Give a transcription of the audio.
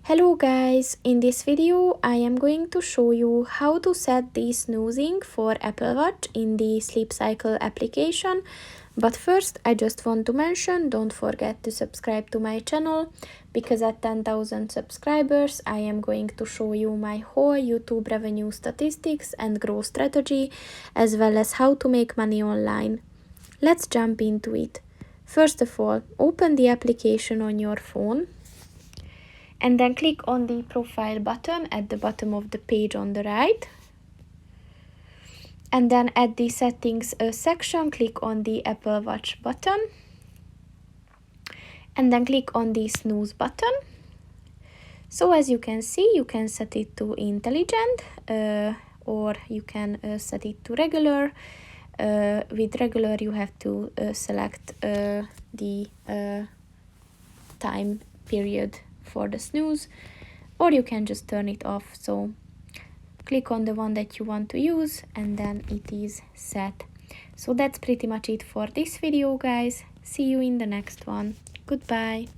Hello guys, in this video I am going to show you how to set the snoozing for Apple Watch in the Sleep Cycle application. But first I just want to mention, don't forget to subscribe to my channel, because at 10,000 subscribers I am going to show you my whole YouTube revenue statistics and growth strategy, as well as how to make money online. Let's jump into it. First of all, open the application on your phone. And then click on the profile button at the bottom of the page on the right. And then at the settings section, click on the Apple Watch button. And then click on the snooze button. So as you can see, you can set it to intelligent or you can set it to regular. With regular, you have to select the time period for the snooze, or you can just turn it off. So click on the one that you want to use and then it is set. So that's pretty much it for this video, guys. See you in the next one. Goodbye.